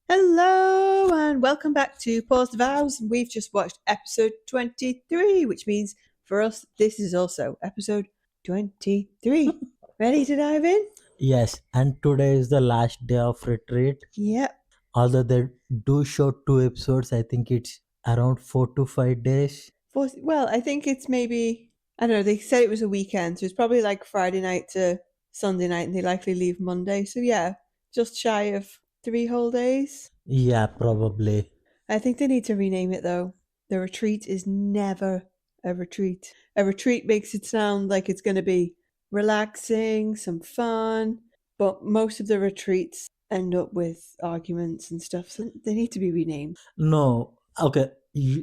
Hello and welcome back to Pause the Vows. We've just watched episode 23, which means for us this is also episode 23. Ready to dive in? Yes, and today is the last day of retreat. Yep. Although they do show two episodes, I think it's around 4 to 5 days. Well, I think it's maybe, I don't know, they said it was a weekend, so it's probably like Friday night to Sunday night, and they likely leave Monday. So yeah, just shy of 3 whole days. Yeah, probably. I think they need to rename it though. The retreat is never a retreat. A retreat makes it sound like it's going to be relaxing, some fun, but most of the retreats end up with arguments and stuff, so they need to be renamed. No, okay.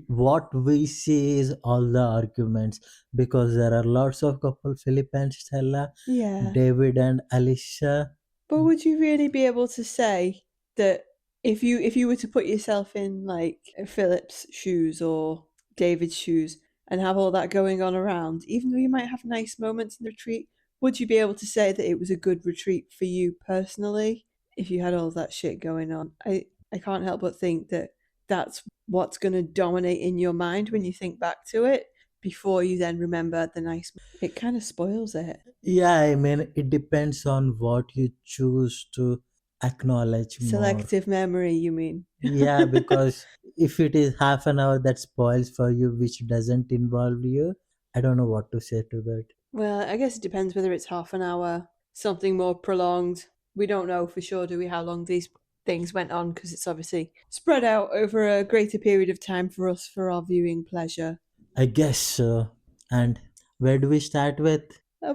What we see is all the arguments because there are lots of couple, Philip and Stella, Yeah. David and Alicia. But would you really be able to say that if you were to put yourself in like Philip's shoes or David's shoes and have all that going on around, even though you might have nice moments in the retreat, would you be able to say that it was a good retreat for you personally if you had all that shit going on? I can't help but think that that's what's going to dominate in your mind when you think back to it before you then remember the nice. It kind of spoils it. Yeah, I mean, it depends on what you choose to acknowledge more. Selective memory, you mean? Yeah, because if it is half an hour that spoils for you, which doesn't involve you, I don't know what to say to that. Well, I guess it depends whether it's half an hour, something more prolonged. We don't know for sure, do we, how long these things went on because it's obviously spread out over a greater period of time for us for our viewing pleasure. I guess so. And where do we start with?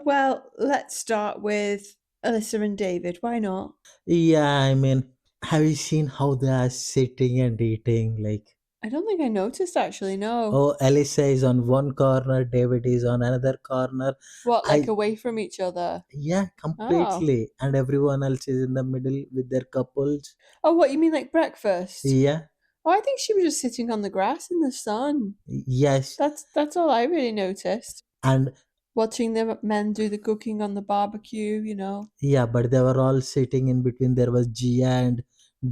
Well, let's start with Alyssa and David. Why not? Yeah, I mean, have you seen how they are sitting and eating? Like, I don't think I noticed actually, no. oh, Elisa is on one corner, David is on another corner. What, like I, away from each other? yeah, Oh. completely. And everyone else is in the middle with their couples. Oh, what, you mean like breakfast? Yeah, Oh, I think she was just sitting on the grass in the sun. yes. That's all I really noticed. And Watching the men do the cooking on the barbecue. yeah, but they were all sitting in between. There was Gia and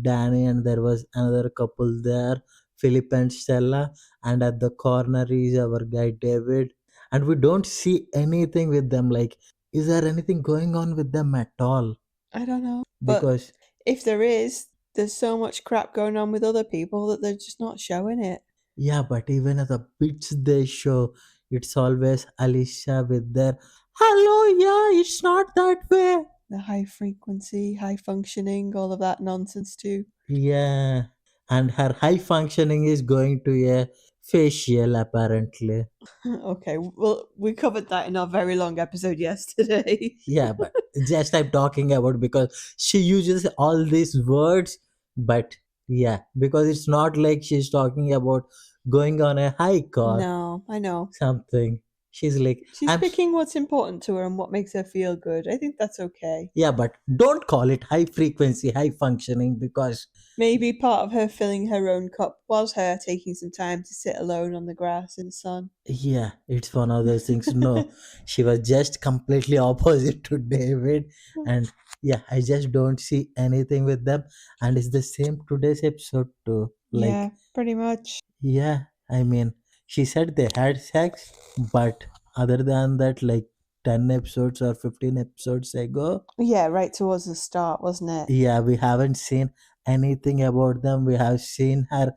Danny, and there was another couple there, Philip and Stella. And at the corner is our guy David. And we don't see anything with them. Like, is there anything going on with them at all? I don't know. But Because, if there is, there's so much crap going on with other people that they're just not showing it. yeah, but even at the bits they show, it's always Alicia with their, hello, yeah, it's not that way. The high frequency, high functioning, all of that nonsense too. Yeah, and her high functioning is going to a facial apparently. Okay, well, we covered that in our very long episode yesterday. Yeah, but just I'm talking about because she uses all these words, but yeah, because it's not like she's talking about going on a hike or No, I know. something. She's like, She's picking what's important to her and what makes her feel good. I think that's okay. yeah, but don't call it high frequency, high functioning because Maybe part of her filling her own cup was her taking some time to sit alone on the grass in the sun. yeah, it's one of those things. No, she was just completely opposite to David, and yeah, I just don't see anything with them, and it's the same today's episode too. Like, Yeah, pretty much. yeah, I mean, she said they had sex, but other than that, like 10 episodes or 15 episodes ago, Yeah, right towards the start, wasn't it? yeah, we haven't seen anything about them. We have seen her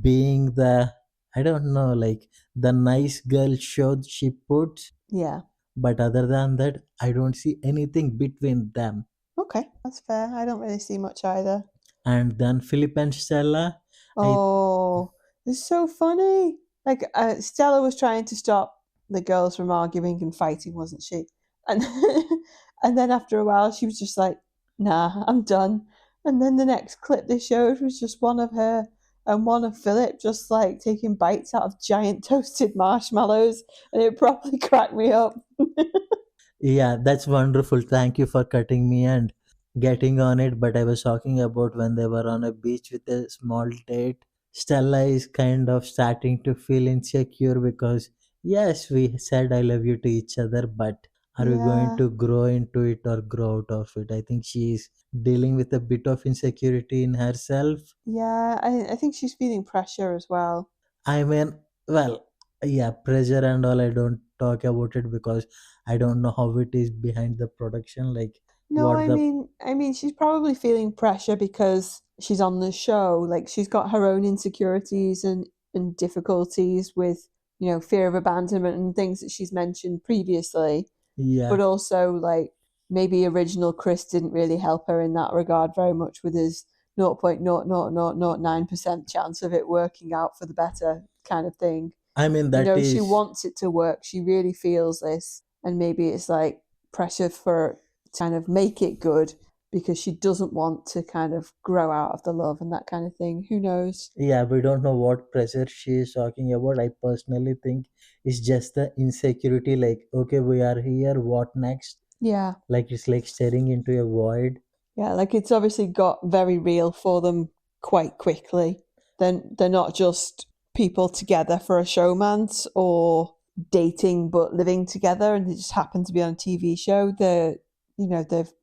being the, I don't know, like the nice girl show she puts, Yeah. but other than that, I don't see anything between them. Okay, that's fair. I don't really see much either. And then Philip and Stella, I, Oh, it's so funny. Like, Stella was trying to stop the girls from arguing and fighting, wasn't she? And and then after a while, she was just like, "Nah, I'm done." And then the next clip they showed was just one of her and one of Philip just like taking bites out of giant toasted marshmallows, and it probably cracked me up. yeah, that's wonderful. Thank you for cutting me and getting on it. But I was talking about when they were on a beach with a small date. Stella is kind of starting to feel insecure because, yes, we said I love you to each other, but Are we going Yeah, to grow into it or grow out of it? I think she's dealing with a bit of insecurity in herself. yeah. I think she's feeling pressure as well. I mean, well, yeah, pressure and all. I don't talk about it because I don't know how it is behind the production. Like, No, what the, she's probably feeling pressure because she's on the show. Like she's got her own insecurities and difficulties with, fear of abandonment and things that she's mentioned previously. yeah. But also like maybe original Chris didn't really help her in that regard very much with his 0.00009% chance of it working out for the better kind of thing. I mean, that She is, wants it to work. She really feels this, and maybe it's like pressure for to kind of make it good because she doesn't want to kind of grow out of the love and that kind of thing. Who knows? yeah, we don't know what pressure she is talking about. I personally think it's just the insecurity. Like, okay, we are here. What next? Yeah. Like, it's like staring into a void. Yeah, like it's obviously got very real for them quite quickly. Then they're not just people together for a showmance or dating but living together and they just happen to be on a TV show. They're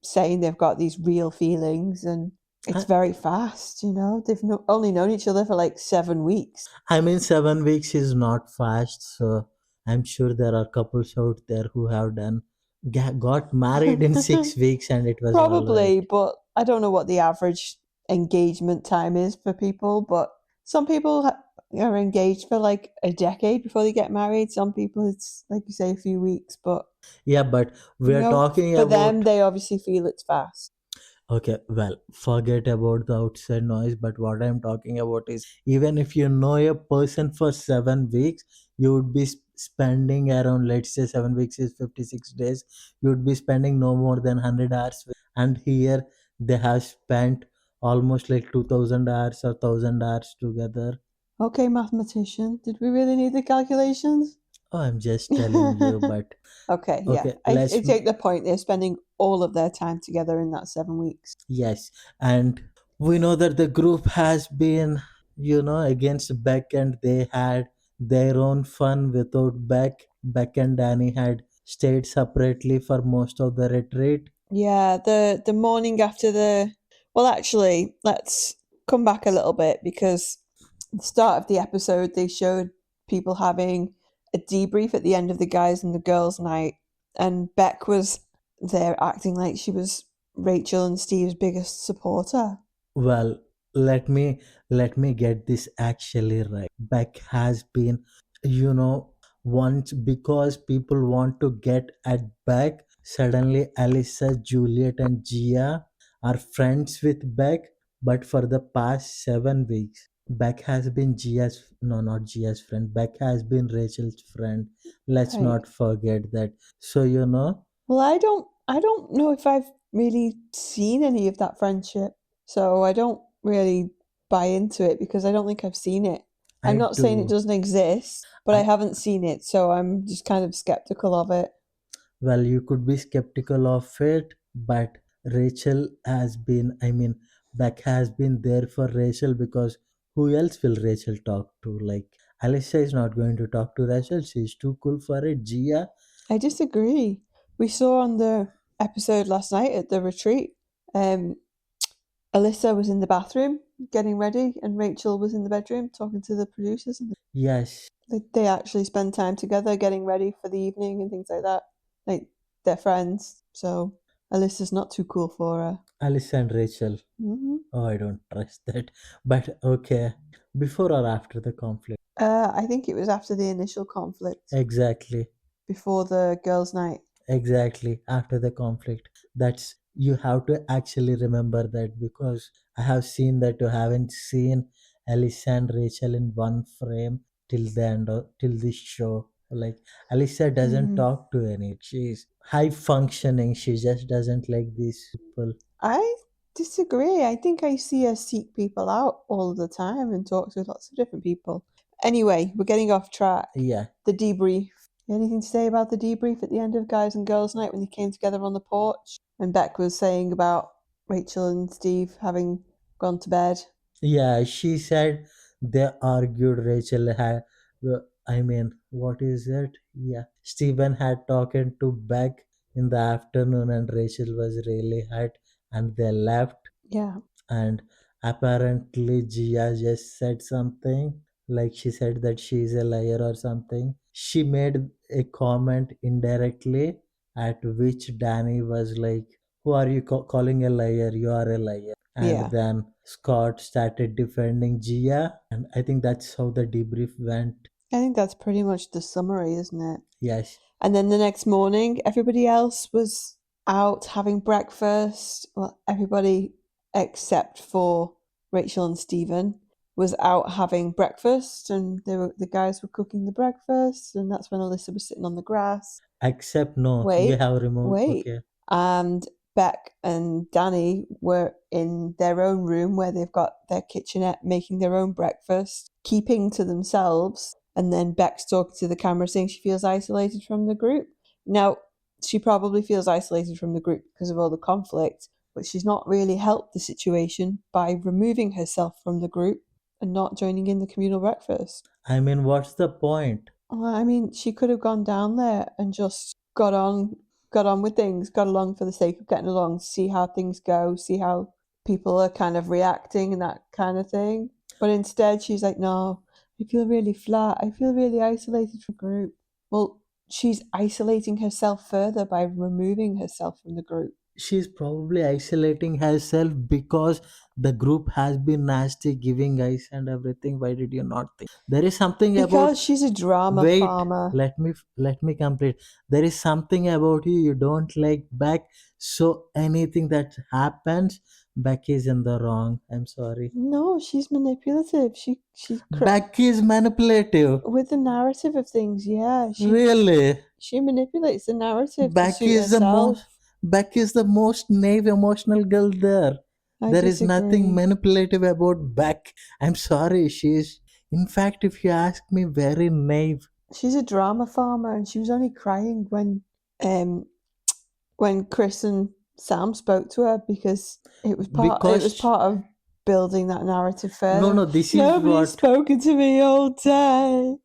saying they've got these real feelings and it's I, very fast, They've only known each other for like 7 weeks. I mean, 7 weeks is not fast. So I'm sure there are couples out there who have got married in 6 weeks and it was all right. Probably, but I don't know what the average engagement time is for people. But some people are engaged for like a decade before they get married. Some people, it's like you say, a few weeks. But, Yeah, but we are talking for them, about. they obviously feel it's fast. Okay, well, forget about the outside noise, but what I'm talking about is even if you know a person for 7 weeks, you would be spending around, let's say, 7 weeks is 56 days, you would be spending no more than 100 hours. And here they have spent almost like 2000 hours or 1000 hours together. Okay, mathematician, did we really need the calculations? Oh, I'm just telling you, but Okay, yeah. okay, I take the point. They're spending all of their time together in that 7 weeks. yes, and we know that the group has been, against Beck, and they had their own fun without Beck. Beck and Danny had stayed separately for most of the retreat. Yeah, the morning after well, actually, let's come back a little bit because at the start of the episode they showed people having a debrief at the end of the guys and the girls night, and Beck was there acting like she was Rachel and Steve's biggest supporter. Well, let me get this actually right. Beck has been, you know, once because people want to get at Beck. Suddenly, Alyssa, Juliet, and Gia are friends with Beck. But for the past 7 weeks, Beck has been Gia's, no, not Gia's friend. Beck has been Rachel's friend. Let's Right. not forget that. So Well, I don't know if I've really seen any of that friendship. So I don't really buy into it because I don't think I've seen it. I'm I not saying it do. doesn't exist, but I I haven't seen it, so I'm just kind of skeptical of it. Well, you could be skeptical of it, but Rachel has been, I mean, Beck has been there for Rachel because who else will Rachel talk to? Like, Alicia is not going to talk to Rachel, she's too cool for it. Gia, I disagree. We saw on the episode last night at the retreat, um, Alyssa was in the bathroom getting ready, and Rachel was in the bedroom talking to the producers. And yes, they actually spend time together getting ready for the evening and things like that. Like they're friends, so Alyssa's not too cool for her. Alicia and Rachel. Oh, I don't trust that. But okay, before or after the conflict? I think it was after the initial conflict, Exactly. before the girls' night. Exactly, after the conflict. That's you have to actually remember that because I have seen that you haven't seen Alicia and Rachel in one frame till the end of till this show. Like Alicia doesn't Mm. talk to any. She's high functioning. She just doesn't like these people. I disagree. I think I see her seek people out all the time and talk to lots of different people. Anyway, we're getting off track. Yeah. The debrief. Anything to say about the debrief at the end of Guys and Girls Night when they came together on the porch? And Beck was saying about Rachel and Steve having gone to bed. Yeah, she said they argued. Rachel had, I mean, what is it? Yeah, Stephen had talked to Beck. in the afternoon, and Rachel was really hurt, and they left. Yeah. And apparently Gia just said something, like she said that she is a liar or something. She made a comment indirectly, at which Danny was like, who are you calling a liar? You are a liar. And Yeah. then Scott started defending Gia, and I think that's how the debrief went. I think that's pretty much the summary, isn't it? Yes. And then the next morning, everybody else was out having breakfast. Well, everybody except for Rachel and Stephen was out having breakfast, and the guys were cooking the breakfast, and that's when Alyssa was sitting on the grass. Except no, you Wait, have removed. wait. Okay. And Beck and Danny were in their own room where they've got their kitchenette making their own breakfast, keeping to themselves. And then Beck's talking to the camera saying she feels isolated from the group. Now, she probably feels isolated from the group because of all the conflict, but she's not really helped the situation by removing herself from the group and not joining in the communal breakfast. I mean, what's the point? Well, I mean, she could have gone down there and just got on with things, got along for the sake of getting along, see how things go, see how people are kind of reacting and that kind of thing. But instead, she's like, no, I feel really flat. I feel really isolated from the group. Well, she's isolating herself further by removing herself from the group. She's probably isolating herself because the group has been nasty, giving ice and everything. Why did you not think? There is something about. Because she's a drama Wait, farmer. let me complete. There is something about you don't like Beck, so anything that happens, Beck is in the wrong. I'm sorry. No, she's manipulative. Beck is manipulative. With the narrative of things, yeah, Really? she manipulates the narrative to Beck suit is the most herself. Beck is the most naive emotional girl there. I There is nothing disagree. manipulative about Beck. I'm sorry, she's in fact, if you ask me, very naive. She's a drama farmer, and she was only crying um when Chris and Sam spoke to her because it was Because part of building that narrative no, further. no, this is Nobody's what. spoken to me all day.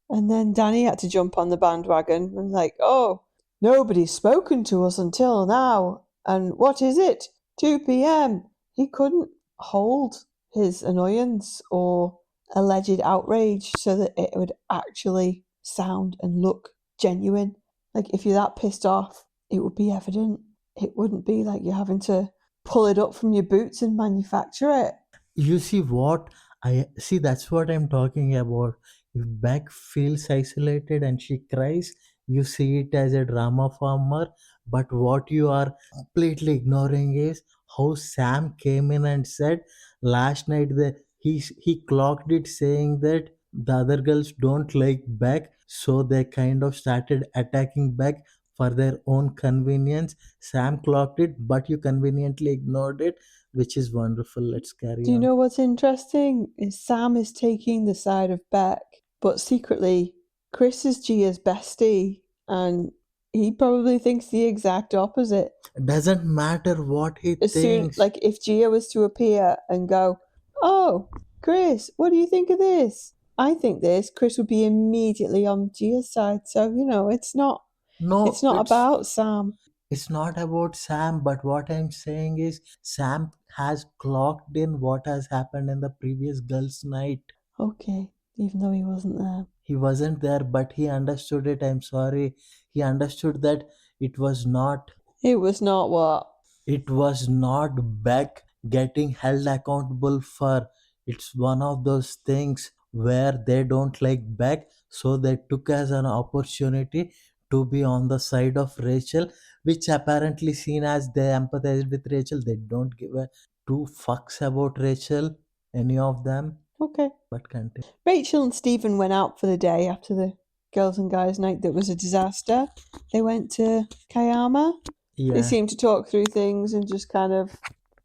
And then Danny had to jump on the bandwagon and like, oh, nobody's spoken to us until now. And what is it? 2 p.m. He couldn't hold his annoyance or alleged outrage so that it would actually sound and look genuine. Like, if you're that pissed off, it would be evident. It wouldn't be like you're having to pull it up from your boots and manufacture it. You see what I see, that's what I'm talking about. If Beck feels isolated and she cries, you see it as a drama farmer. But what you are completely ignoring is how Sam came in and said last night that he clocked it, saying that the other girls don't like Beck, so they kind of started attacking Beck for their own convenience. Sam clocked it, but you conveniently ignored it, which is wonderful. Let's carry Do you on. know what's interesting? Is Sam is taking the side of Beck, but secretly, Chris is Gia's bestie, and he probably thinks the exact opposite. Doesn't matter what he As soon, thinks, like, if Gia was to appear and go, oh, Chris, what do you think of this? I think this, Chris would be immediately on Gia's side. So, it's no, not it's about Sam. it's not about Sam. But what I'm saying is Sam has clocked in what has happened in the previous girls' night. Okay, even though he wasn't there. He wasn't there, but he understood it. I'm sorry. He understood that it was not It was not what? it was not Beck getting held accountable for. It's one of those things where they don't like Beck, so they took as an opportunity to be on the side of Rachel, which apparently seen as they empathized with Rachel. They don't give a two fucks about Rachel, any of them. Okay. But continue. Rachel and Stephen went out for the day after the girls and guys night that was a disaster. They went to Kayama. They Yeah, seemed to talk through things and just kind of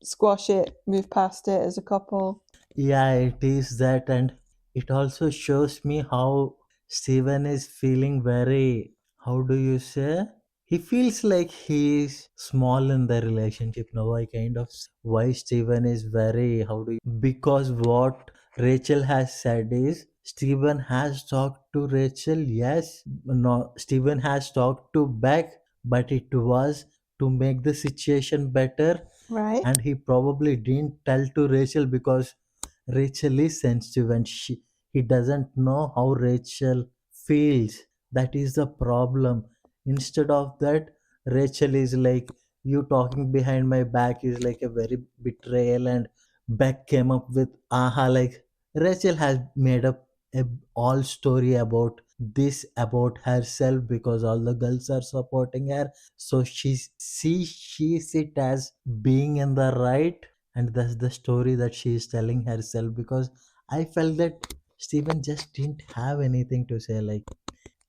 squash it, move past it as a couple. yeah, it is that, and it also shows me how Steven is feeling very. How do you say? He feels like he's small in the relationship now. I kind of why Steven is very. How do you? Because what Rachel has said is Steven has talked to Rachel, yes. No, Steven has talked to Beck, but it was to make the situation better. Right? And he probably didn't tell to Rachel because Rachel is sensitive and he doesn't know how Rachel feels. That is the problem. Instead of that, Rachel is like, you talking behind my back is like a very betrayal. And Beck came up with aha, like Rachel has made up a all story about this about herself because all the girls are supporting her, so she sees it as being in the right. And that's the story that she is telling herself, because I felt that Steven just didn't have anything to say, like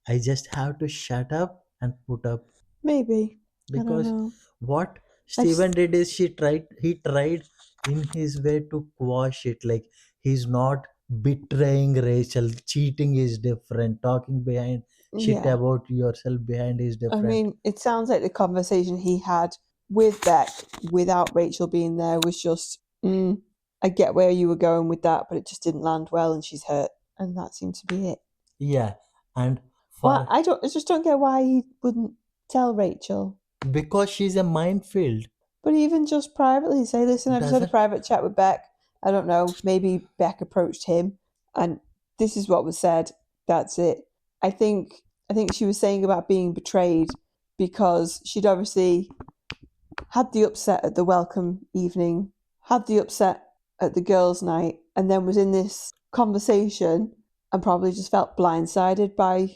I just have to shut up and put up. Maybe. I don't Because know. what I Steven just did is he tried in his way to quash it. Like he's not betraying Rachel. Cheating is different. Talking behind shit yeah. about yourself behind is I different. mean, it sounds like the conversation he had with Beck without Rachel being there was just, I get where you were going with that, but it just didn't land well and she's hurt. And that seemed to be it. Yeah, and Well, for I just don't get why he wouldn't tell Rachel. because she's a minefield. But even just privately say, listen, I've just had a Doesn't private chat with Beck. I don't know, maybe Beck approached him and this is what was said. That's it. I think I think she was saying about being betrayed because she'd obviously had the upset at the welcome evening, had the upset at the girls' night, and then was in this conversation and probably just felt blindsided by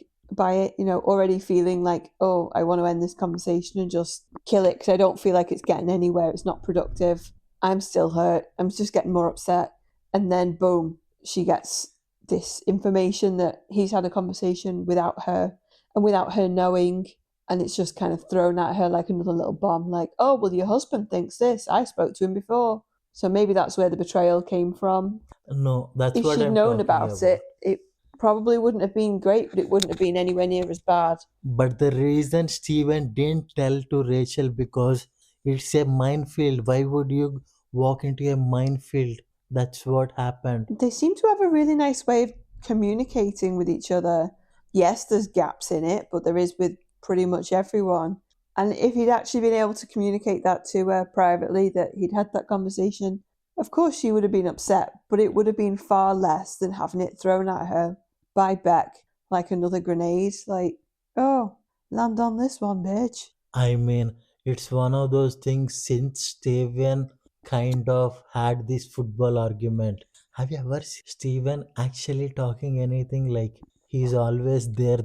it, already feeling like, oh, I want to end this conversation and just kill it because I don't feel like it's getting anywhere. It's not productive. I'm still hurt. I'm just getting more upset. And then, boom, she gets this information that he's had a conversation without her and without her knowing. And it's just kind of thrown at her like another little bomb, like, oh, well, your husband thinks this. I spoke to him before. So maybe that's where the betrayal came from. no, that's If what she'd I'm known talking about about. it probably wouldn't have been great, but it wouldn't have been anywhere near as bad. But the reason Steven didn't tell to Rachel because it's a minefield. Why would you walk into a minefield? That's what happened. They seem to have a really nice way of communicating with each other. Yes, there's gaps in it, but there is with pretty much everyone. And if he'd actually been able to communicate that to her privately, that he'd had that conversation, of course she would have been upset, but it would have been far less than having it thrown at her by Beck like another grenade. Like, oh, land on this one, bitch. I mean, it's one of those things since Steven kind of had this football argument. Have you ever seen Steven actually talking anything? Like he's always there.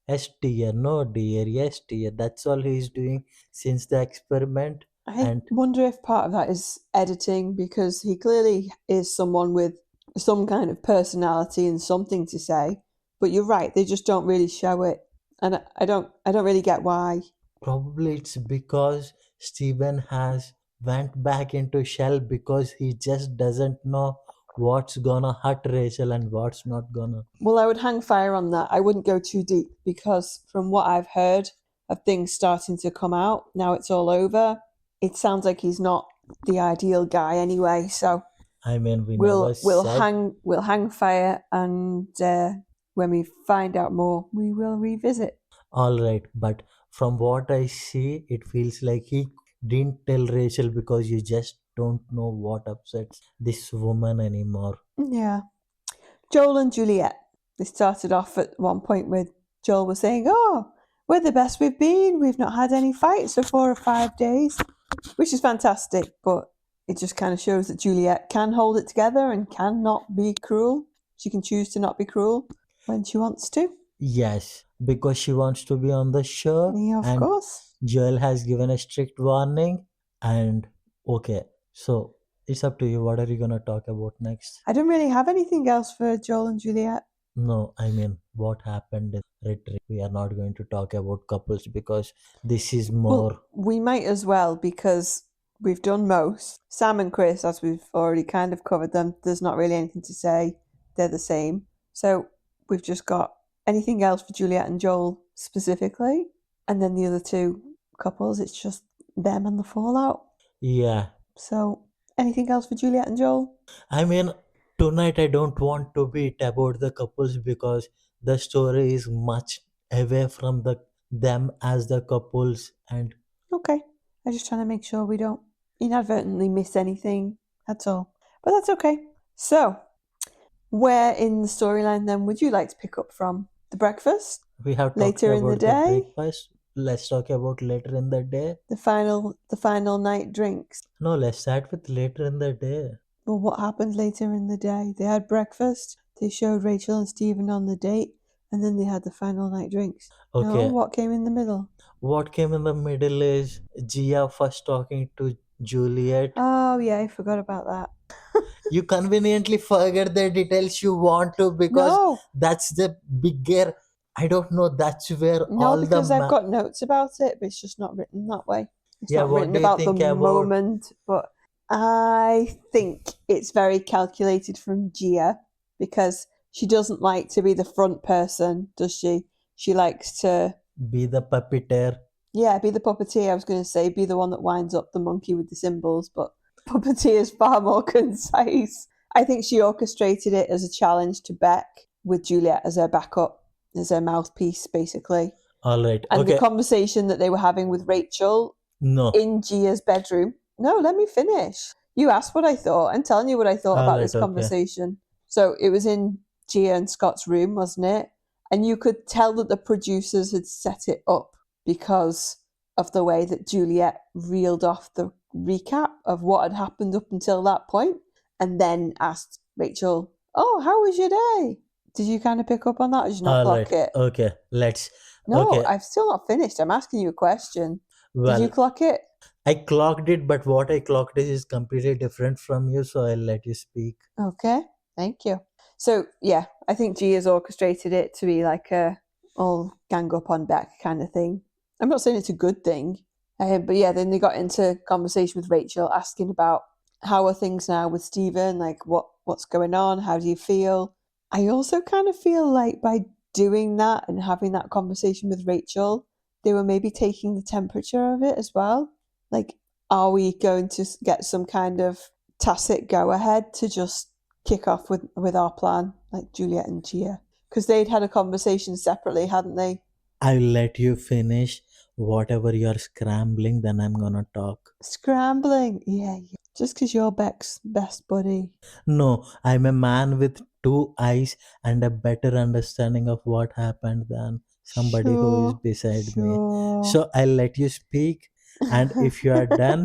Yes dear, no dear, yes dear. That's all he's doing since the experiment. I And wonder if part of that is editing because he clearly is someone with some kind of personality and something to say. But you're right, they just don't really show it. And I don't really get why. probably it's because Steven has went back into shell because he just doesn't know what's gonna hurt Rachel and what's not gonna. Well, I would hang fire on that. I wouldn't go too deep because from what I've heard of things starting to come out, now it's all over. It sounds like he's not the ideal guy anyway. So I mean, we never we'll said. hang fire, and when we find out more, we will revisit. All right, but from what I see, it feels like he didn't tell Rachel because you just don't know what upsets this woman anymore. Yeah, Joel and Juliet. They started off at one point with Joel was saying, "Oh, we're the best we've been. We've not had any fights for 4 or 5 days," which is fantastic. But it just kind of shows that Juliet can hold it together and cannot be cruel. She can choose to not be cruel when she wants to. Yes, because she wants to be on the show, Yeah, of and course. Joel has given a strict warning. And okay, so it's up to you. What are you gonna talk about next? I don't really have anything else for Joel and Juliet. No, I mean, what happened in retreat? We are not going to talk about couples because this is Well, more. we might as well because we've done most. Sam and Chris, as we've already kind of covered them, there's not really anything to say. They're the same. So we've just got anything else for Juliet and Joel specifically. And then the other two couples, it's just them and the fallout. Yeah, So anything else for Juliet and Joel? I mean, Tonight I don't want to be it about the couples because the story is much away from them as the couples. And Okay. I'm just trying to make sure we don't inadvertently miss anything. That's all. But that's okay. So, where in the storyline then would you like to pick up from? The breakfast? we have talked Later in the about the day? breakfast. Let's talk about later in the day. The final night drinks? No, let's start with later in the day. Well, what happened later in the day? They had breakfast, they showed Rachel and Stephen on the date, and then they had the final night drinks. No, Okay, what came in the middle? what came in the middle is Gia first talking to Juliet. Oh, yeah, I forgot about that. You conveniently forget the details you want to because No, that's the bigger, I don't know, that's where no, all the because I've got notes about it, but it's just not written that way. It's yeah, not what written do you about the think about? moment, but I think it's very calculated from Gia because she doesn't like to be the front person, does she? She likes to, Be the puppeteer. yeah, be the puppeteer. I was going to say, be the one that winds up the monkey with the symbols, but puppeteer is far more concise. I think she orchestrated it as a challenge to Beck with Juliet as her backup, as her mouthpiece, basically. All right, And the okay. conversation that they were having with Rachel No, in Gia's bedroom. No, let me finish. You asked what I thought. I'm telling you what I thought all about right, this okay. conversation. So it was in Gia and Scott's room, wasn't it? And you could tell that the producers had set it up because of the way that Juliet reeled off the recap of what had happened up until that point and then asked Rachel, "Oh, how was your day?" Did you kind of pick up on that or did you not All clock right, it? okay. Let's No, okay. I've still not finished. I'm asking you a question. Did you Well, clock it? I clocked it, but what I clocked is completely different from you, so I'll let you speak. Okay, thank you. So yeah, I think G has orchestrated it to be like a all gang up on Beck kind of thing. I'm not saying it's a good thing, but yeah, then they got into conversation with Rachel, asking about how are things now with Stephen, like what's going on, how do you feel? I also kind of feel like by doing that and having that conversation with Rachel, they were maybe taking the temperature of it as well. Like, are we going to get some kind of tacit go ahead to just kick off with our plan, like Juliet and Gia? Because they'd had a conversation separately, hadn't they? I'll let you finish whatever you're scrambling, then I'm gonna talk. Scrambling, yeah, yeah. Just because you're Beck's best buddy. No, I'm a man with two eyes and a better understanding of what happened than somebody who is Sure, beside me. sure. So I'll let you speak, and if you are done,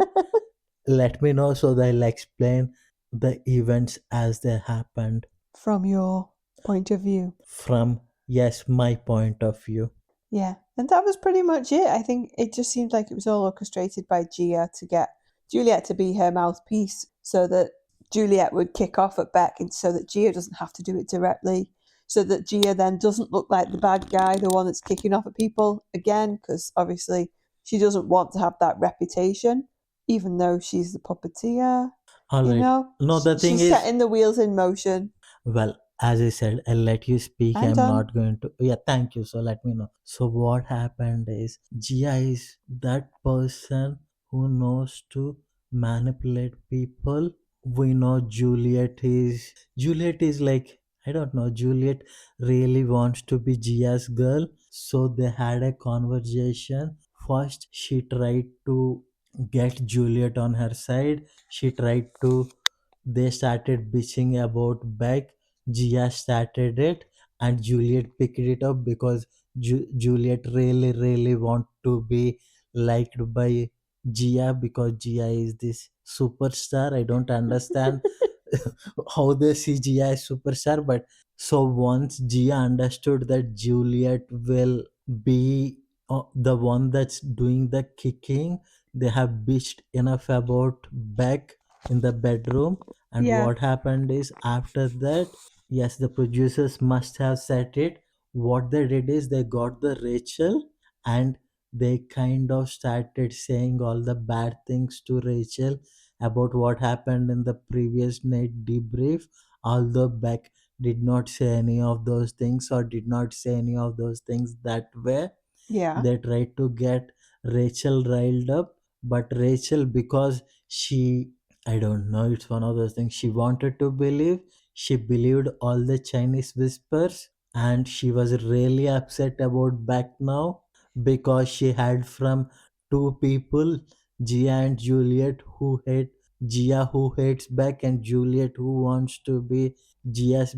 let me know so that I'll explain the events as they happened From your point of view. from, yes, my point of view. Yeah, and that was pretty much it. I think it just seemed like it was all orchestrated by Gia to get Juliet to be her mouthpiece so that Juliet would kick off at Beck and so that Gia doesn't have to do it directly. So that Gia then doesn't look like the bad guy, the one that's kicking off at people again, because obviously she doesn't want to have that reputation, even though she's the puppeteer. All You right. know, No, the thing she's is, setting the wheels in motion. well, as I said, I'll let you speak. I'm I'm done. not going to. Yeah, thank you. So let me know. So what happened is Gia is that person who knows to manipulate people. We know Juliet is like, I don't know. Juliet really wants to be Gia's girl. So they had a conversation. First, she tried to get Juliet on her side. She tried to. They started bitching about Beck. Gia started it, and Juliet picked it up because Juliet really, really want to be liked by Gia because Gia is this superstar. I don't understand how they see Gia as superstar, but so once Gia understood that Juliet will be the one that's doing the kicking, they have bitched enough about Beck in the bedroom. And Yeah. what happened is after that, yes, the producers must have set it. What they did is they got the Rachel, and they kind of started saying all the bad things to Rachel about what happened in the previous night debrief, although Beck did not say any of those things or did not say any of those things that way. Yeah. They tried to get Rachel riled up, but Rachel, because she, I don't know, it's one of those things, she wanted to believe, she believed all the Chinese whispers, and she was really upset about back now because she had from two people, Gia and Juliet, who hate Gia, who hates Beck, and Juliet, who wants to be Gia's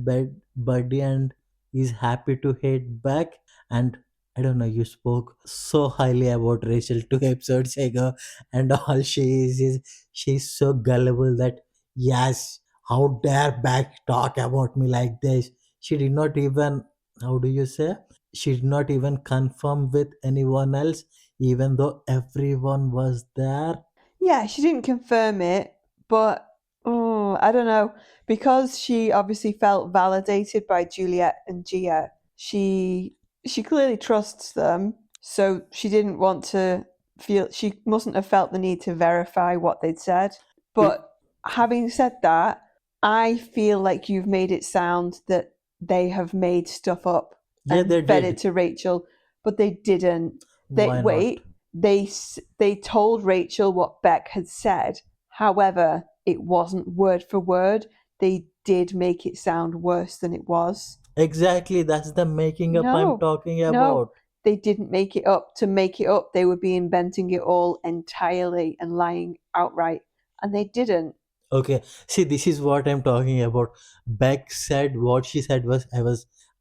buddy and is happy to hate Beck. And I don't know, you spoke so highly about Rachel 2 episodes ago, and all she is she's so gullible that, yes, how dare Beck talk about me like this? She did not even, how do you say? She did not even confirm with anyone else, even though everyone was there. Yeah, she didn't confirm it, but oh, I don't know. Because she obviously felt validated by Juliet and Gia, she clearly trusts them, so she didn't want to feel she mustn't have felt the need to verify what they'd said. Be- But having said that, I feel like you've made it sound that they have made stuff up yeah, and they fed it did. to Rachel, but they didn't. They Why not? wait. They told Rachel what Beck had said. However, it wasn't word for word. They did make it sound worse than it was. Exactly, that's the making up I'm No, talking no, about. they didn't make it up. To make it up, they would be inventing it all entirely and lying outright, and they didn't. Okay, see, this is what I'm talking about. Beck said what she said was,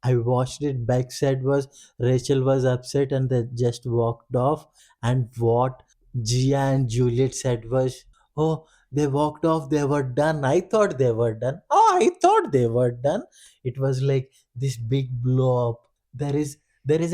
I watched it. Beck said was Rachel was upset and they just walked off. And what Gia and Juliet said was, oh, they walked off, they were done. I thought they were done. Oh, I thought they were done. It was like this big blow up. There is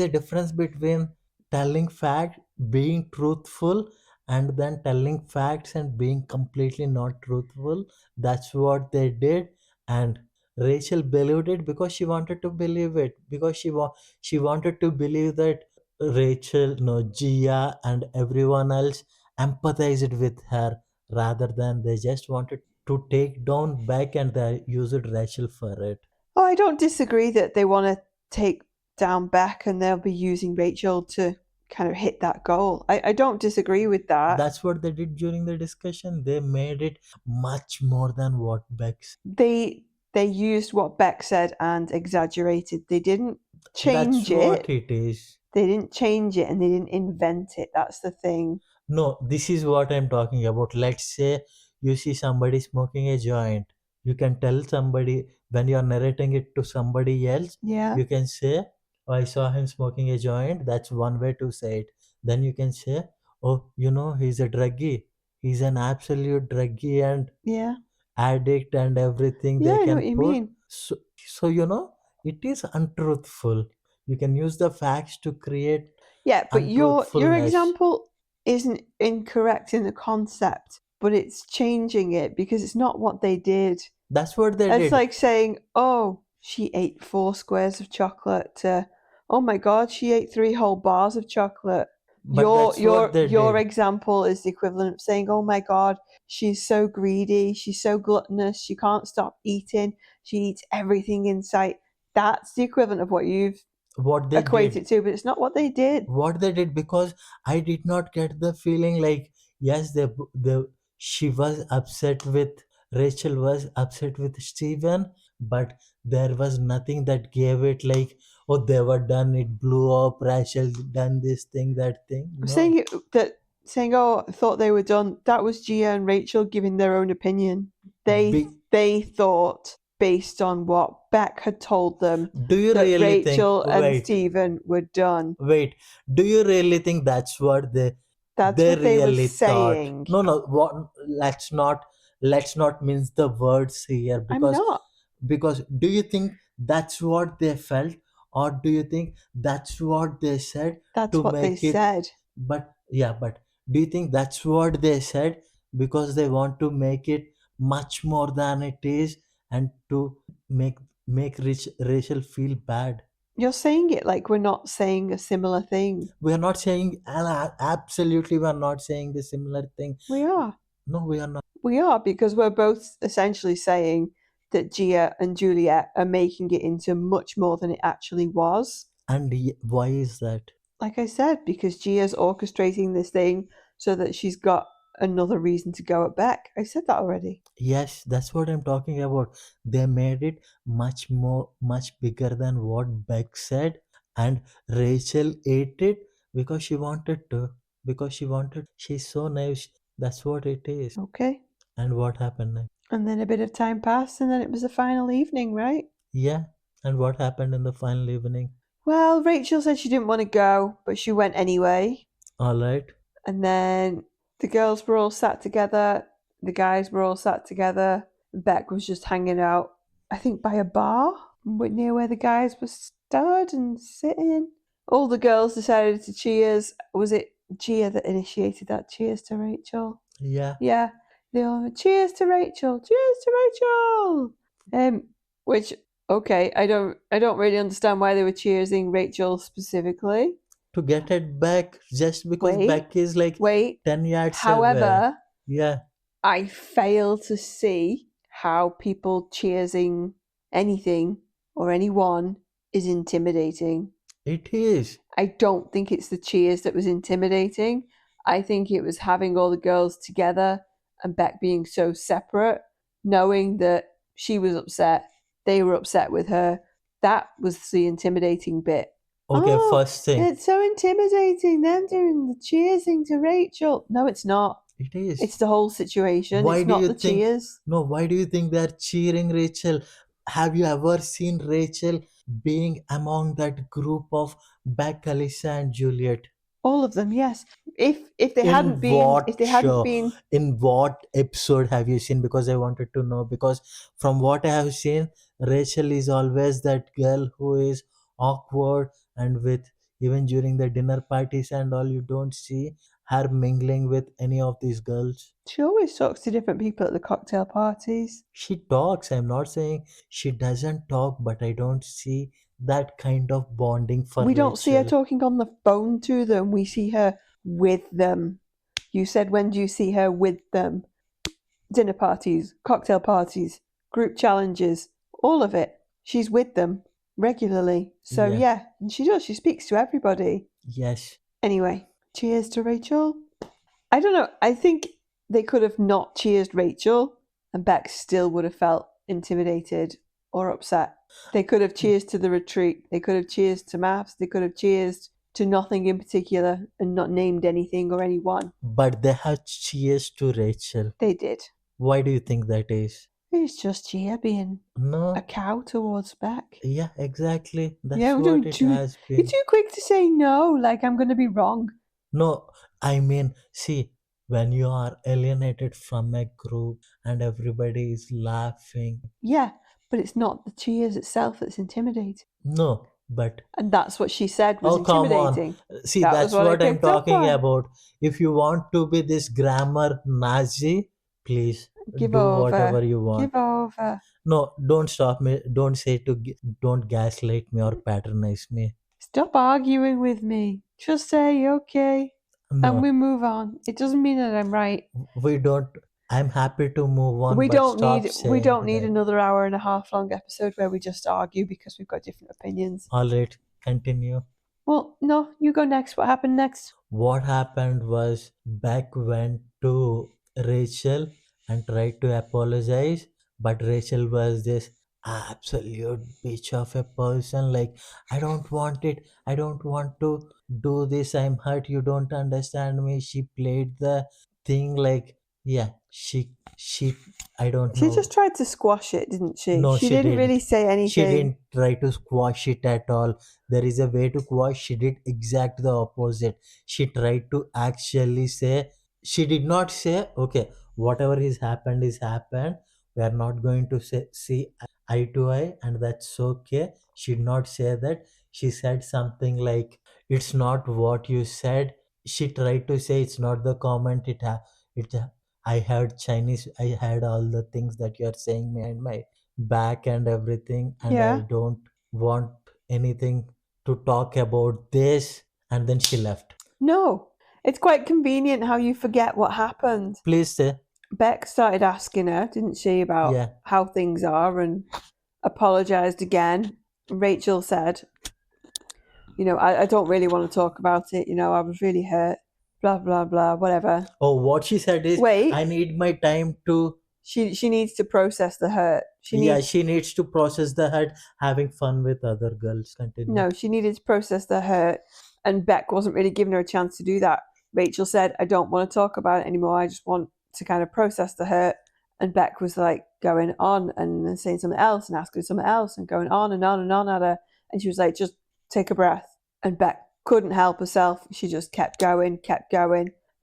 a difference between telling fact, being truthful, and then telling facts and being completely not truthful. That's what they did. And Rachel believed it because she wanted to believe it, because she wanted to believe that Rachel, no, Gia and everyone else empathized with her, rather than they just wanted to take down back, and they used Rachel for it. Oh, I don't disagree that they want to take down Beck and they'll be using Rachel to kind of hit that goal. I don't disagree with that. That's what they did during the discussion. They made it much more than what Beck. They used what Beck said and exaggerated. They didn't That's change what it. it is. They didn't change it and they didn't invent it. That's the thing. No, this is what I'm talking about. Let's say you see somebody smoking a joint. You can tell somebody, when you are narrating it to somebody else, Yeah, you can say, oh, I saw him smoking a joint. That's one way to say it. Then you can say, oh, he's a druggie. He's an absolute druggie and yeah, addict and everything yeah. they I know can what you put. mean. So it is untruthful. You can use the facts to create Yeah, but your untruthfulness. example isn't incorrect in the concept, but it's changing it because it's not what they did. That's what they It's did. like saying, "Oh, she ate 4 squares of chocolate," to, "Oh my God, she ate 3 whole bars of chocolate." But that's what they Your did. example is the equivalent of saying, "Oh my God, she's so greedy, she's so gluttonous, she can't stop eating, she eats everything in sight." That's the equivalent of what you've What they equated did. it to, but it's not what they did. What they did, because I did not get the feeling like, yes, she was upset with, Rachel was upset with Steven, but there was nothing that gave it like, oh, they were done, it blew up, Rachel done this thing, that thing. No. Saying saying, "Oh, I thought they were done." That was Gia and Rachel giving their own opinion. Big. They thought based on what Beck had told them Do you that really think? Rachel and Wait, Stephen were done. wait. Do you really think that's what That's they what they were really thought? saying. No, no. What? Let's not mince the words here, I'm because not. do you think that's what they felt, or do you think that's what they said That's to what they make it? said. But yeah, but do you think that's what they said because they want to make it much more than it is, and to make Rachel feel bad? You're saying it like we're not saying a similar thing. We are not saying, absolutely, we are not saying the similar thing. We are. No, we are not. We are because we're both essentially saying that Gia and Juliet are making it into much more than it actually was. And why is that? Like I said, because Gia's orchestrating this thing so that she's got another reason to go at Beck. I said that already. Yes, that's what I'm talking about. They made it much bigger than what Beck said, and Rachel ate it because she wanted to. Because she wanted. She's so nice. That's what it is. Okay. And what happened next? And then a bit of time passed, and then it was the final evening, right? Yeah. And what happened in the final evening? Well, Rachel said she didn't want to go, but she went anyway. All right. And then the girls were all sat together, the guys were all sat together. Beck was just hanging out, I think, by a bar near where the guys were stood and sitting. All the girls decided to cheers. Was it Gia that initiated that? Cheers to Rachel. Yeah. Yeah. They all went, cheers to Rachel. Cheers to Rachel. Which, okay, I don't really understand why they were cheersing Rachel specifically. To get it back, just because Wait, Beck is like Wait. 10 yards away. However, Yeah. I fail to see how people cheersing anything or anyone is intimidating. It is. I don't think it's the cheers that was intimidating. I think it was having all the girls together and Beck being so separate, knowing that she was upset, they were upset with her. That was the intimidating bit. Okay, first thing. It's so intimidating, them doing the cheersing to Rachel. No, it's not. It is. It's the whole situation. Why it's do not you the think? cheers. No, why do you think they're cheering Rachel? Have you ever seen Rachel being among that group of Beck, Alyssa, and Juliet? All of them, yes. If they In hadn't what show? been, In what episode have you seen? Because I wanted to know. Because from what I have seen, Rachel is always that girl who is awkward, and with even during the dinner parties and all, you don't see her mingling with any of these girls. she always talks to different people at the cocktail parties. She talks. I'm not saying she doesn't talk, but I don't see that kind of bonding for We don't see her Rachel. talking on the phone to them. We see her with them. You said, when do you see her with them? Dinner parties, cocktail parties, group challenges, all of it. She's with them regularly. So yeah, and she does. She speaks to everybody. Yes. Anyway, cheers to Rachel. I don't know. I think they could have not cheersed Rachel and Beck still would have felt intimidated or upset. They could have cheersed to the retreat. They could have cheersed to MAFS. They could have cheersed to nothing in particular and not named anything or anyone. But they have cheers to Rachel. They did. Why do you think that is? It's just Gia being No. a cow towards Beck. Yeah, exactly. That's Yeah, what it has been. You're too quick to say no, like I'm going to be wrong. No, I mean, see, when you are alienated from a group and everybody is laughing. Yeah, but it's not the cheers itself that's intimidating. No, but. And that's what she said was intimidating. Come on. See, That that's was what I what I'm picked up talking on. about. If you want to be this grammar Nazi, please Give do over. whatever you want. Give over. No, don't stop me. Don't say don't gaslight me or patronize me. Stop arguing with me. Just say okay, No, and we move on. It doesn't mean that I'm right. we don't. I'm happy to move on. We but don't stop need saying another hour and a half long episode where we just argue because we've got different opinions. All right, continue. Well, no, you go next. What happened next? What happened was Beck went to Rachel and tried to apologize, but Rachel was this absolute bitch of a person. Like, I don't want it. I don't want to do this. I'm hurt. You don't understand me. She played the thing like, yeah, she I don't know. She just tried to squash it, didn't she? No, she didn't really say anything. She didn't try to squash it at all. There is a way to squash. She did exact the opposite. She tried to actually say, she did not say, okay, whatever is happened is happened. We are not going to see eye to eye, and that's okay. She did not say that. She said something like, it's not what you said. She tried to say it's not the comment. It I heard Chinese. I heard all the things that you are saying behind my back and everything, and Yeah. I don't want anything to talk about this. And then she left. No, it's quite convenient how you forget what happened. Please say. Beck started asking her, didn't she, about how things are and apologized again. Rachel said, I don't really want to talk about it. I was really hurt. blah blah blah, whatever. Oh, what she said is, Wait. I need my time to. She needs to process the hurt. Yeah, she needs to process the hurt, having fun with other girls. Continue. No, she needed to process the hurt, and Beck wasn't really giving her a chance to do that. Rachel said, I don't want to talk about it anymore. I just want to kind of process the hurt. And Beck was like going on and then saying something else and asking something else and going on and on and on at her. And she was like, just take a breath. And Beck couldn't help herself. She just kept going.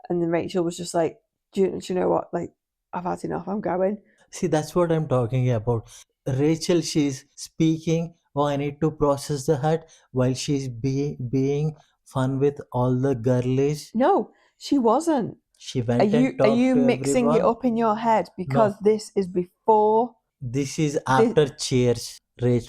And then Rachel was just like, do you know what? Like, I've had enough. I'm going. See, that's what I'm talking about. Rachel, she's speaking, oh, I need to process the hurt, while she's being fun with all the girlies. No, she wasn't. She Are went and you talked to mixing it everyone. up in your head? Because this is before. This is after Cheers,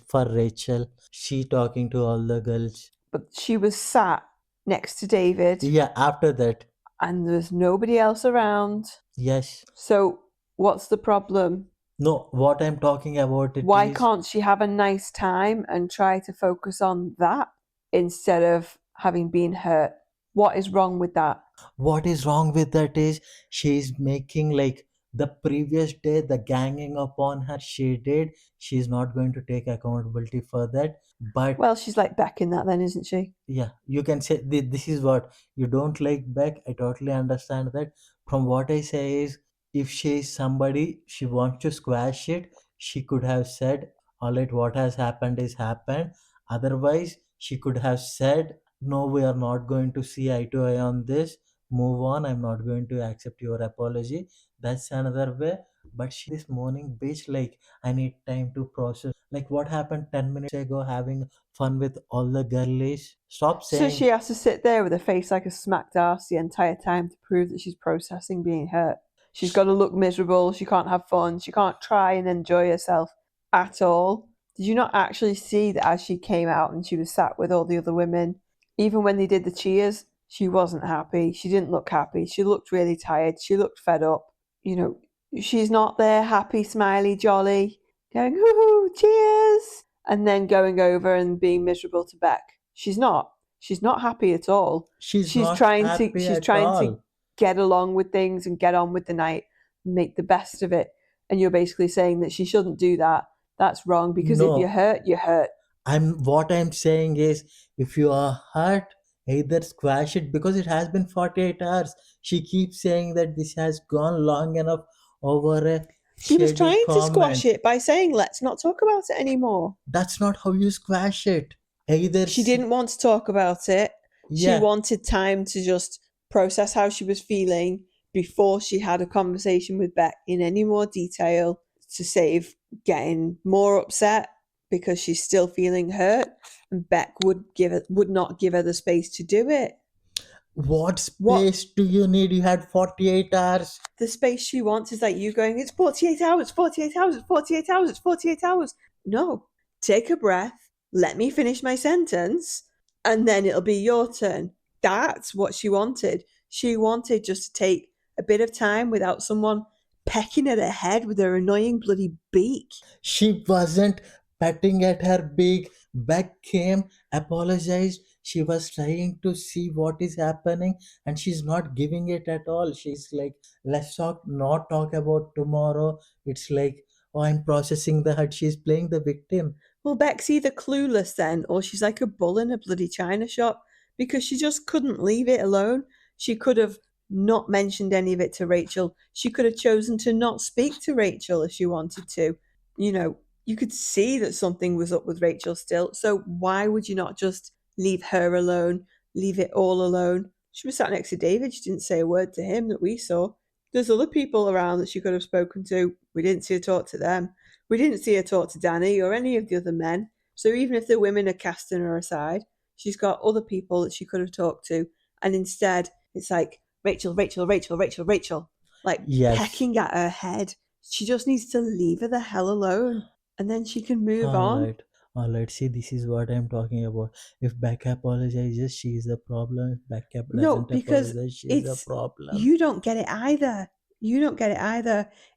for Rachel. She talking to all the girls. But she was sat next to David. Yeah, after that. And there was nobody else around. Yes. So what's the problem? No, what I'm talking about it Why is, can't she have a nice time and try to focus on that instead of having been hurt? What is wrong with that? what is wrong with that is, she's making like the previous day the ganging upon her she did. She's not going to take accountability for that. But Well, she's like Beck in that then, isn't she? yeah, you can say this is what you don't like Beck. I totally understand that. From what I say is, if she is somebody, she wants to squash it, she could have said, all right, what has happened is happened. Otherwise, she could have said, no, we are not going to see eye to eye on this, move on, I'm not going to accept your apology. That's another way. But she this morning bitch, like, I need time to process, like what happened 10 minutes ago, having fun with all the girlies. Stop So saying. she has to sit there with a face like a smacked ass the entire time to prove that she's processing being hurt. She's got to look miserable. She can't have fun. She can't try and enjoy herself at all. Did you not actually see that as she came out and she was sat with all the other women, even when they did the cheers, she wasn't happy. She didn't look happy. She looked really tired. She looked fed up. You know, she's not there happy, smiley, jolly, going, hoo, cheers, and then going over and being miserable to Beck. She's not. She's not happy at all. She's not happy She's at trying all. to get along with things and get on with the night and make the best of it. And you're basically saying that she shouldn't do that. That's wrong, because if you're hurt, you're hurt. What I'm saying is, if you are hurt, either squash it, because it has been 48 hours. She keeps saying that this has gone long enough over a She was shady trying to squash comment. it by saying, let's not talk about it anymore. That's not how you squash it. Either She didn't want to talk about it. She Yeah. wanted time to just process how she was feeling before she had a conversation with Beck in any more detail, to save getting more upset because she's still feeling hurt, and Beck would not give her the space to do it. What space do you need? You had 48 hours. The space she wants is like you going, it's 48 hours, 48 hours, it's 48 hours, it's 48 hours. No, take a breath, let me finish my sentence, and then it'll be your turn. That's what she wanted. She wanted just to take a bit of time without someone pecking at her head with her annoying bloody beak. She wasn't petting at her beak. Beck came, apologized. She was trying to see what is happening, and she's not giving it at all. She's like, let's not talk about tomorrow. It's like, oh, I'm processing the hurt. She's playing the victim. Well, Beck's either clueless then, or she's like a bull in a bloody china shop, because she just couldn't leave it alone. She could have not mentioned any of it to Rachel. She could have chosen to not speak to Rachel if she wanted to. You know, you could see that something was up with Rachel still. So why would you not just leave her alone, leave it all alone? She was sat next to David. She didn't say a word to him that we saw. There's other people around that she could have spoken to. We didn't see her talk to them. We didn't see her talk to Danny or any of the other men. So even if the women are casting her aside, she's got other people that she could have talked to. And instead, it's like, Rachel, like pecking at her head. She just needs to leave her the hell alone, and then she can move on. All right. See, this is what I'm talking about. If Beck apologizes, she's the problem. If Beck doesn't apologize, she's the problem. You don't get it either.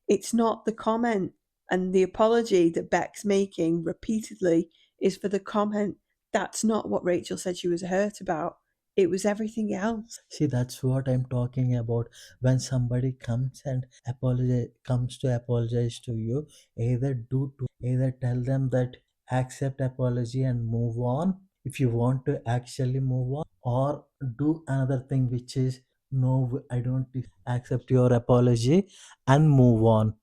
It's not the comment and the apology that Beck's making repeatedly is for the comment. That's not what Rachel said she was hurt about. It was everything else. See, that's what I'm talking about. When somebody comes to apologize to you, either tell them that accept apology and move on if you want to actually move on, or do another thing which is no, I don't accept your apology and move on.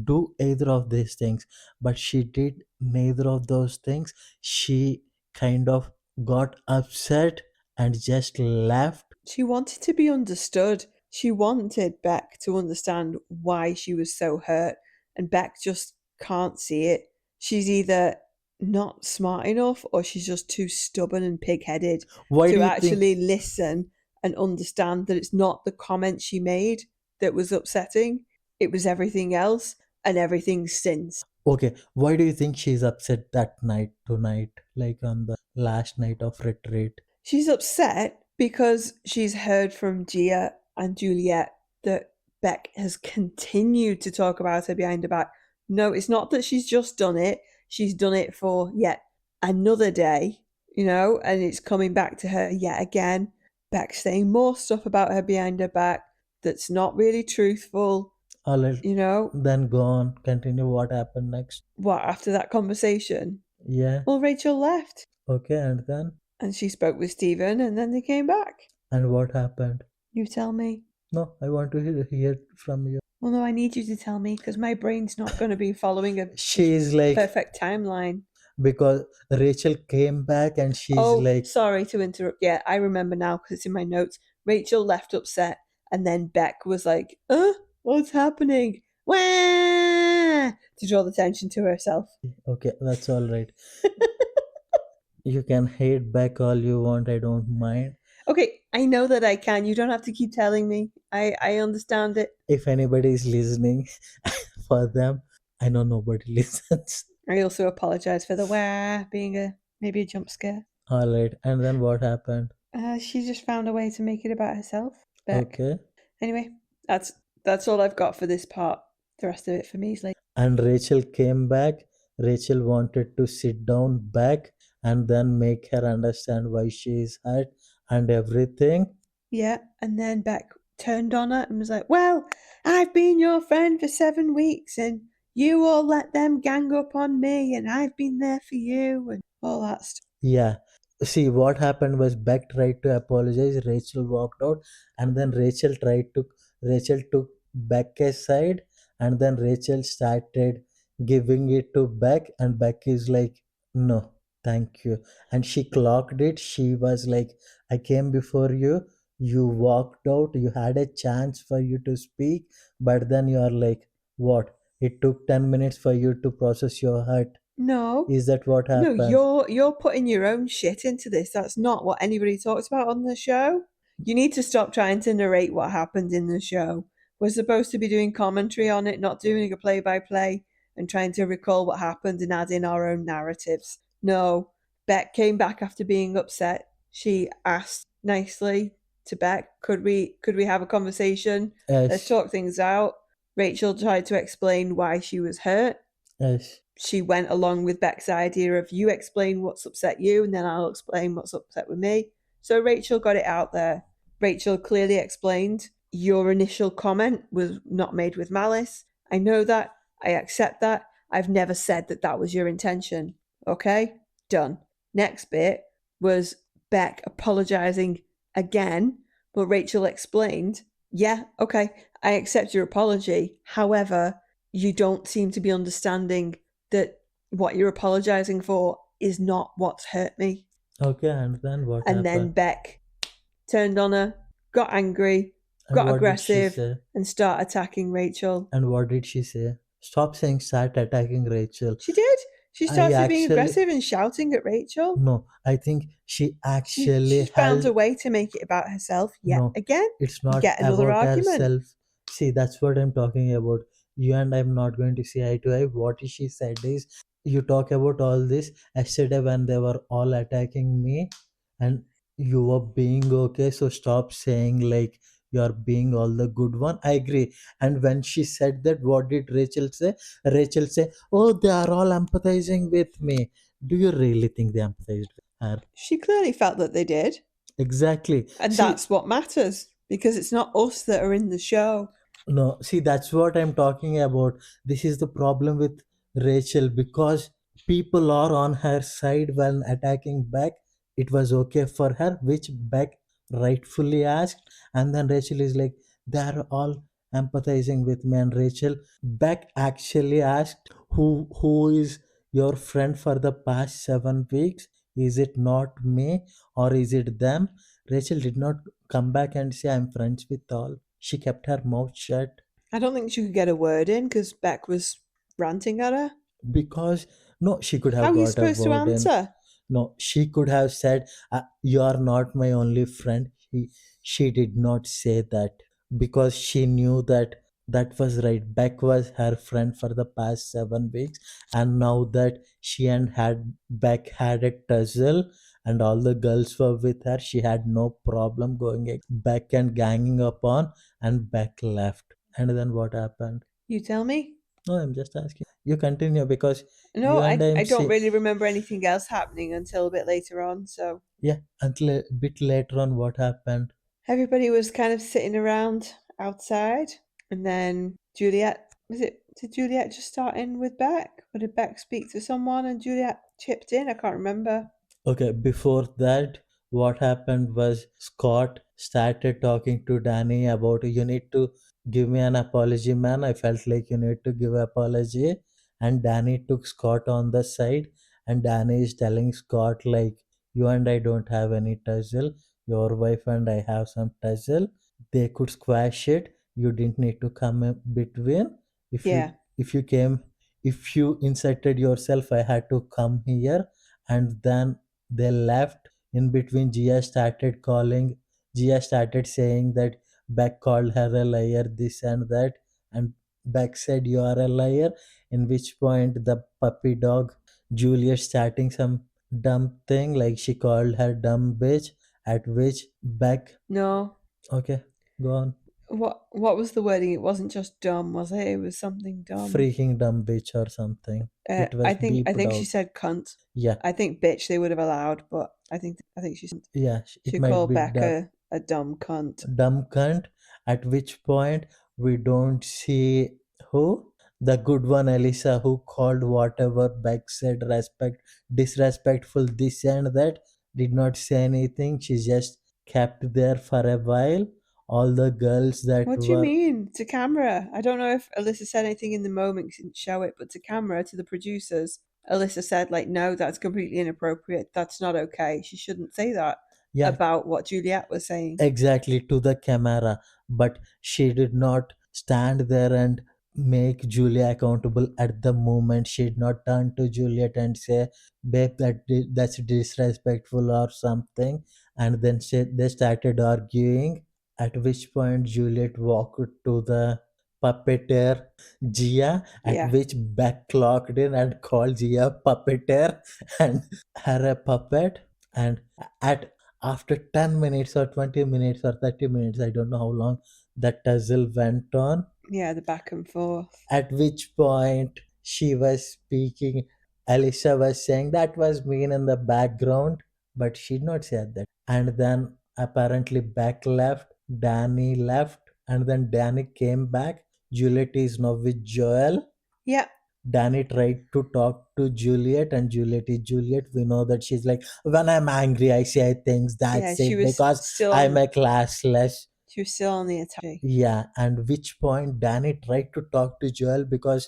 Do either of these things, but she did neither of those things. She kind of got upset and just left. She wanted to be understood. She wanted Beck to understand why she was so hurt, and Beck just can't see it. She's either not smart enough or she's just too stubborn and pig-headed Why do to you think? actually listen and understand that it's not the comment she made that was upsetting. It was everything else and everything since. Okay, why do you think she's upset that night tonight, like on the last night of retreat? She's upset because she's heard from Gia and Juliet that Beck has continued to talk about her behind her back. No, it's not that she's just done it. She's done it for yet another day, and it's coming back to her yet again. Beck's saying more stuff about her behind her back that's not really truthful, All right, you know. then go on. Continue. What happened next? What, after that conversation? Yeah. Well, Rachel left Okay, and then? and she spoke with Stephen and then they came back. And what happened? You tell me. No, I want to hear from you. Well, no, I need you to tell me because my brain's not going to be following a She's like, perfect timeline. because Rachel came back and she's Oh, like, sorry to interrupt. Yeah, I remember now because it's in my notes. Rachel left upset, and then Beck was like, what's happening? Wah! To draw the tension to herself. okay, that's all right. You can hate back all you want, I don't mind. Okay, I know that I can. You don't have to keep telling me. I understand it. If anybody is listening, for them, I know nobody listens. I also apologize for the wah being maybe a jump scare. All right, and then what happened? She just found a way to make it about herself. Beck. Okay, Anyway, that's all I've got for this part. The rest of it for me is like, and Rachel came back. Rachel wanted to sit down back and then make her understand why she is hurt and everything. yeah. And then Beck turned on her and was like, well, I've been your friend for 7 weeks and you all let them gang up on me and I've been there for you and all that stuff. Yeah. See, what happened was Beck tried to apologize. Rachel walked out, and then Rachel took Beck's side, and then Rachel started giving it to Beck, and Beck is like, "No, thank you," and she clocked it. She was like, "I came before you. You walked out. You had a chance for you to speak, but then you are like, what? It took 10 minutes for you to process your hurt. No. Is that what No, happened?" you're putting your own shit into this. That's not what anybody talks about on the show. You need to stop trying to narrate what happened in the show. We're supposed to be doing commentary on it, not doing a play-by-play and trying to recall what happened and add in our own narratives. No, Beck came back after being upset. She asked nicely to Beck, could we have a conversation? Let's Yes, talk things out. Rachel tried to explain why she was hurt. yes. She went along with Beck's idea of you explain what's upset you and then I'll explain what's upset with me. So Rachel got it out there. Rachel clearly explained your initial comment was not made with malice. I know that. I accept that. I've never said that that was your intention. Okay? Done. Next bit was Beck apologizing again, but Rachel explained, yeah, okay, I accept your apology. However, you don't seem to be understanding that what you're apologizing for is not what's hurt me. Okay, and then what And then happened? Beck turned on her, got angry, And got what did she aggressive, say? and started attacking Rachel. And what did she say? Stop saying start attacking Rachel. She did. She I started being actually, aggressive and shouting at Rachel. no, I think she She actually found has, a way to make it about herself yet no, again. it's You not get another about argument. herself. See, that's what I'm talking about. You and I'm not going to see eye to eye. What she said is, you talk about all this yesterday when they were all attacking me, and you were being okay. So stop saying like you're being all the good one. I agree. And when she said that, what did Rachel say? Rachel say, "Oh, they are all empathizing with me." Do you really think they empathized with her? She clearly felt that they did. Exactly. And See, that's what matters because it's not us that are in the show. no, see, that's what I'm talking about. This is the problem with Rachel, because people are on her side when attacking Beck. It was okay for her, which Beck rightfully asked. And then Rachel is like, they're all empathizing with me. And Rachel, Beck actually asked, who is your friend for the past 7 weeks? Is it not me or is it them? Rachel did not come back and say, I'm friends with all. She kept her mouth shut I don't think she could get a word in because Beck was ranting at her. because no, she could How have are you got a supposed to word in. answer? No, she could have said, "You are not my only friend." She did not say that because she knew that that was right. Beck was her friend for the past 7 weeks, and now that she and had Beck had a tussle, and all the girls were with her, she had no problem going Beck and ganging upon, and Beck left. And then what happened? You tell me. No, I'm just asking. You continue because No, you and I I'm don't say really remember anything else happening until a bit later on. So yeah, until a bit later on what happened. everybody was kind of sitting around outside, and then Juliet was it? Did Juliet just start in with Beck, or did Beck speak to someone and Juliet chipped in? I can't remember. Okay, before that, what happened was Scott started talking to Danny about you need to give me an apology, man. I felt like you need to give apology. And Danny took Scott on the side, and Danny is telling Scott like you and I don't have any tussle. Your wife and I have some tussle. They could squash it. You didn't need to come in between. If you Yeah, if you came if you inserted yourself, I had to come here. And then they left. In between, Gia started saying that Beck called her a liar, this and that, and Beck said you are a liar. In which point the puppy dog Juliet starting some dumb thing like she called her dumb bitch, at which Beck, no. okay, go on, What was the wording? It wasn't just dumb, was it? It was something dumb. freaking dumb bitch or something. It was I beeped think she out. said cunt. Yeah, I think bitch they would have allowed, but I think yeah, it she might called be dumb. Becca a dumb cunt. Dumb cunt, at which point we don't see who the good one Elisa, who called whatever Beck said disrespectful, this and that, did not say anything. She just kept there for a while. All the girls that What do you were, mean to camera? I don't know if Alyssa said anything in the moment 'cause she didn't show it, but to camera, to the producers, Alyssa said like, no, that's completely inappropriate. That's not okay. She shouldn't say that yeah, about what Juliet was saying. exactly, to the camera, but she did not stand there and make Julia accountable at the moment. She did not turn to Juliet and say, "Babe, that's disrespectful" or something. And then they started arguing. At which point Juliet walked to the puppeteer Gia, at Yeah. which Beck clocked in and called Gia puppeteer and her a puppet. And at after 10 minutes or 20 minutes or 30 minutes, I don't know how long that tussle went on, Yeah, the back and forth. at which point she was speaking. Alicia was saying that was mean in the background, but she did not say that. And then apparently Beck left, Danny left, and then Danny came back. Juliet is now with Joel. Yeah. Danny tried to talk to Juliet, and Juliet is Juliet. We know that she's like, when I'm angry, I say things. Yeah, That's it, because I'm a classless. she was still on the attack. Yeah, and which point Danny tried to talk to Joel because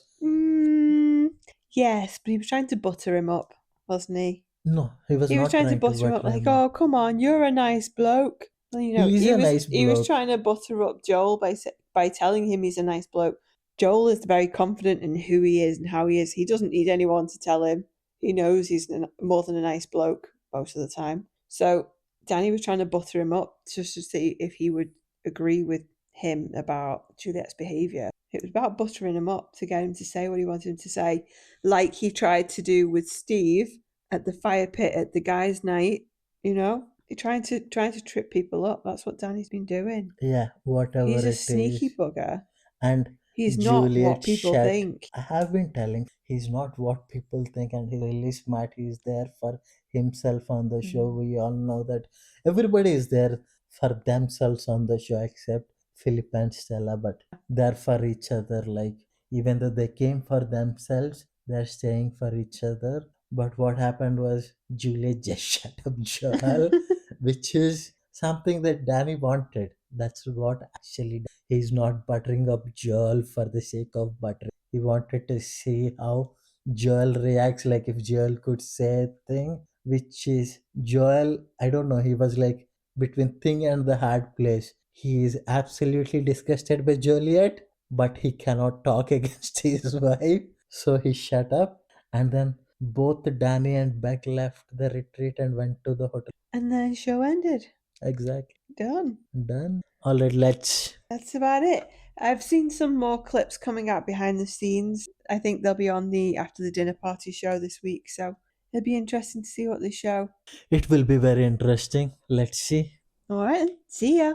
Mm, yes, but he was trying to butter him up, wasn't he? no, he was He was not trying to trying to butter him up butter like, him up. "Oh, come on, you're a nice bloke." Well, you know, He is a nice he was bloke. trying to butter up Joel by telling him he's a nice bloke. Joel is very confident in who he is and how he is. He doesn't need anyone to tell him. He knows he's more than a nice bloke most of the time. So Danny was trying to butter him up just to see if he would agree with him about Juliet's behaviour. It was about buttering him up to get him to say what he wanted him to say, like he tried to do with Steve at the fire pit at the guys' night. You know, trying to trip people up. That's what Danny's been doing. Yeah, He's whatever a it sneaky is. bugger. And He's not what Juliet people shut. think. I have been telling he's not what people think, and he's really smart. He's there for himself on the show. Mm. We all know that everybody is there for themselves on the show except Philip and Stella, but they're for each other. Like, even though they came for themselves, they're staying for each other. But what happened was Juliet just shut up Joel, which is something that Danny wanted. That's what actually he's not buttering up Joel for the sake of buttering. He wanted to see how Joel reacts, like if Joel could say a thing, which is Joel, I don't know, he was like between thing and the hard place. He is absolutely disgusted by Joliet, but he cannot talk against his wife, so he shut up. And then both Danny and Beck left the retreat and went to the hotel. And then show ended. Exactly. Done. Done. All right, let's. That's about it. I've seen some more clips coming out behind the scenes. I think they'll be on the After the Dinner Party show this week, so it'll be interesting to see what they show. It will be very interesting. Let's see. All right, see ya.